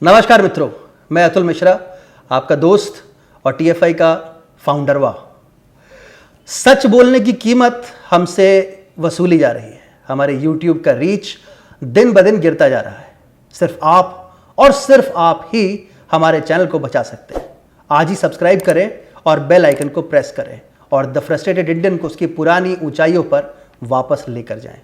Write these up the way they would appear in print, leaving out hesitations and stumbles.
नमस्कार मित्रों, मैं अतुल मिश्रा, आपका दोस्त और टीएफआई का फाउंडर। वाह, सच बोलने की कीमत हमसे वसूली जा रही है। हमारे YouTube का रीच दिन ब दिन गिरता जा रहा है। सिर्फ आप और सिर्फ आप ही हमारे चैनल को बचा सकते हैं। आज ही सब्सक्राइब करें और बेल आइकन को प्रेस करें और द फ्रस्ट्रेटेड इंडियन को उसकी पुरानी ऊंचाइयों पर वापस लेकर जाएं।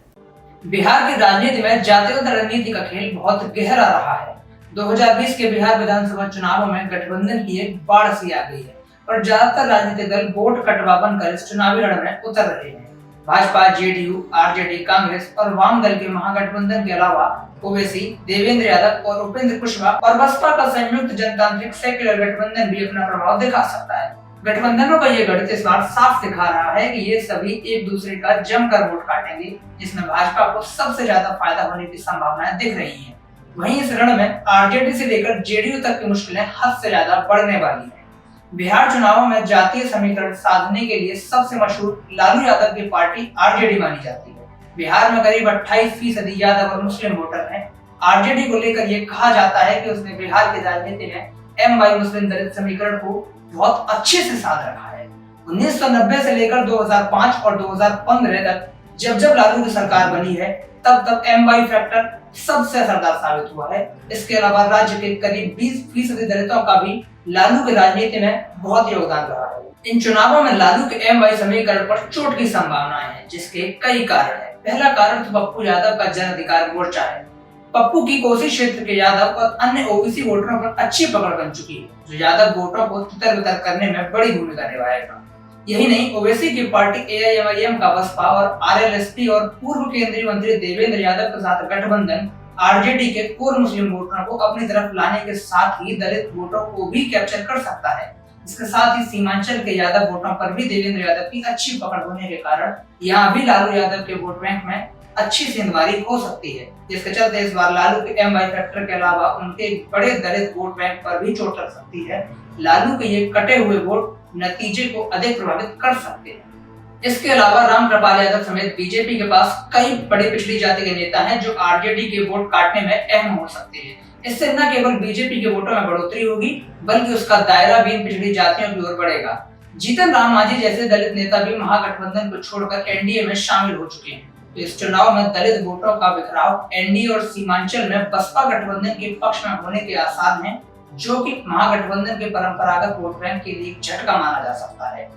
बिहार की राजनीति में जातिगत रणनीति का खेल बहुत गहरा रहा है। 2020 के बिहार विधानसभा चुनावों में गठबंधन की एक बाढ़ सी आ गई है और ज्यादातर राजनीतिक दल वोट कटवा बनकर इस चुनावी रण में उतर रहे हैं। भाजपा, जेडीयू, आरजेडी, कांग्रेस और वाम दल के महागठबंधन के अलावा ओवैसी, देवेंद्र यादव और उपेंद्र कुशवाहा और बसपा का संयुक्त जनतांत्रिक सेक्युलर गठबंधन भी अपना प्रभाव दिखा सकता है। गठबंधनों का ये गणित इस बार साफ दिखा रहा है कि ये सभी एक दूसरे का जमकर वोट काटेंगे, जिसमें भाजपा को सबसे ज्यादा फायदा होने की संभावनाएं दिख रही हैं। वहीं इस रण में आरजेडी से लेकर जेडीयू तक की मुश्किलें हद से ज्यादा बढ़ने वाली हैं। बिहार चुनावों में जातीय समीकरण साधने के लिए सबसे मशहूर लालू यादव की पार्टी आरजेडी मानी जाती है। बिहार में करीब 28% यादव और मुस्लिम वोटर हैं। आरजेडी को लेकर ये कहा जाता है कि उसने बिहार की राजनीति में एम मुस्लिम दलित समीकरण को बहुत अच्छे से साध रखा है। 1990 से लेकर 2005 और 2015 तक जब जब लालू की सरकार बनी है, तब तब एम फैक्टर सबसे असरदार साबित हुआ है। इसके अलावा राज्य के करीब 20% दलितों का भी लालू की राजनीति में बहुत योगदान रहा है। इन चुनावों में लालू के एम समीकरण पर चोट की संभावनाएं हैं, जिसके कई कारण हैं। पहला कारण तो पप्पू यादव का जन अधिकार मोर्चा है। पप्पू की कोसी क्षेत्र के यादव और अन्य ओबीसी वोटरों पर अच्छी पकड़ बन चुकी है, जो यादव वोटरों को तितर बितर करने में बड़ी भूमिका निभाएगा। यही नहीं, ओवैसी की पार्टी एआईएमआईएम का बसपा और आरएलएसपी और पूर्व केंद्रीय मंत्री देवेंद्र यादव के साथ गठबंधन आरजेडी के पूर्व मुस्लिम वोटरों को अपनी तरफ लाने के साथ ही दलित वोटों को भी कैप्चर कर सकता है। इसके साथ ही सीमांचल के यादव वोटों पर भी देवेंद्र यादव की अच्छी पकड़ होने के कारण यहाँ भी लालू यादव के वोट बैंक में अच्छी सेंधमारी हो सकती है, जिसके चलते इस बार लालू के एम फैक्टर के अलावा उनके बड़े दलित वोट बैंक पर भी चोट लग सकती है। लालू के ये कटे हुए वोट नतीजे को अधिक प्रभावित कर सकते हैं। इसके अलावा रामकृपाल यादव समेत बीजेपी के पास कई बड़े पिछड़ी जाति के नेता हैं जो आरजेडी के वोट काटने में अहम हो सकते हैं। इससे न केवल बीजेपी के वोटों में बढ़ोतरी होगी, बल्कि उसका दायरा भी पिछड़ी जातियों की ओर बढ़ेगा। जीतन राम मांझी जैसे दलित नेता भी महागठबंधन को छोड़कर एनडीए में शामिल हो चुके हैं। तो इस चुनाव में दलित वोटों का बिखराव एनडीए और सीमांचल में बसपा गठबंधन के पक्ष में होने के आसार हैं, जो कि महागठबंधन के परंपरागत वोट बैंक के लिए झटका माना जा सकता है।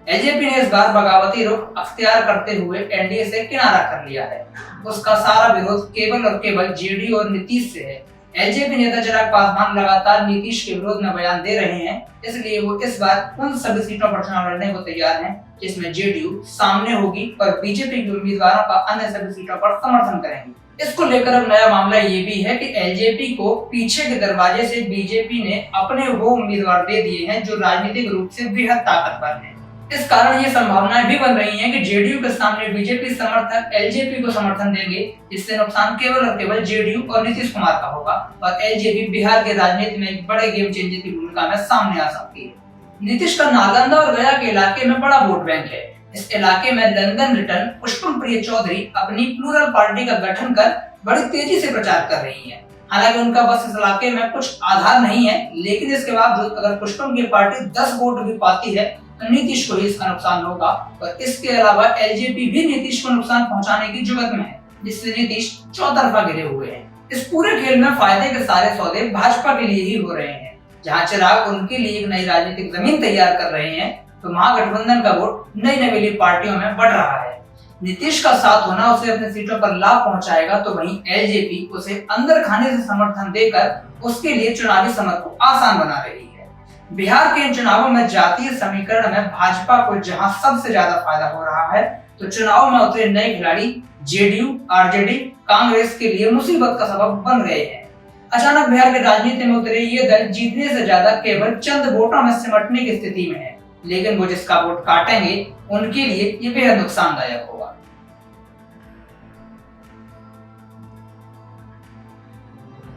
एलजेपी ने इस बार बगावती रुख अख्तियार करते हुए एनडीए से किनारा कर लिया है। उसका सारा विरोध केवल और केवल जेडीयू और नीतीश से है। एलजेपी नेता चिराग पासवान लगातार नीतीश के विरोध में बयान दे रहे हैं, इसलिए वो इस बार उन सभी सीटों पर चुनाव लड़ने को तैयार हैं जिसमें जेडीयू सामने होगी और बीजेपी के उम्मीदवारों का अन्य सभी सीटों पर समर्थन करेंगी। इसको लेकर अब नया मामला ये भी है कि एलजेपी को पीछे के दरवाजे से बीजेपी ने अपने वो उम्मीदवार दे दिए हैं जो राजनीतिक रूप से बेहद ताकतवर हैं। इस कारण ये संभावनाएं भी बन रही हैं कि जेडीयू के सामने बीजेपी समर्थक एलजेपी को समर्थन देंगे, जिससे नुकसान केवल और केवल जेडीयू और नीतीश कुमार का होगा और एलजेपी बिहार के राजनीति में एक बड़े गेम चेंजर की भूमिका में सामने आ सकती है। नीतीश का नालंदा और गया के इलाके में बड़ा वोट बैंक है। इस इलाके में लंदन रिटर्न पुष्पम प्रिय चौधरी अपनी प्लूरल पार्टी का गठन कर बड़ी तेजी से प्रचार कर रही है। हालांकि उनका बस इस इलाके में कुछ आधार नहीं है, लेकिन इसके बावजूद अगर पुष्पम की पार्टी 10 वोट भी पाती है तो नीतीश को ही इसका नुकसान होगा और इसके अलावा एलजेपी भी नीतीश को नुकसान पहुंचाने की जुगत में है, जिससे नीतीश चौतरफा घिरे हुए हैं। इस पूरे खेल में फायदे के सारे सौदे भाजपा के लिए ही हो रहे हैं। जहां चिराग उनके लिए एक नई राजनीतिक जमीन तैयार कर रहे हैं, तो महागठबंधन का वोट नई नवेली पार्टियों में बढ़ रहा है। नीतीश का साथ होना उसे अपनी सीटों पर लाभ पहुंचाएगा, तो वहीं एलजेपी उसे अंदर खाने से समर्थन देकर उसके लिए चुनावी समर को आसान बना रही है। बिहार के इन चुनावों में जातीय समीकरण में भाजपा को जहां सबसे ज्यादा फायदा हो रहा है, तो चुनाव में उतरे नए खिलाड़ी जेडीयू, आरजेडी, कांग्रेस के लिए मुसीबत का सबब बन गए हैं। अचानक बिहार की राजनीति में उतरे ये दल जीतने से ज्यादा केवल चंद वोटों में सिमटने की स्थिति में है, लेकिन वो जिसका वोट काटेंगे उनके लिए ये बेहद नुकसानदायक होगा।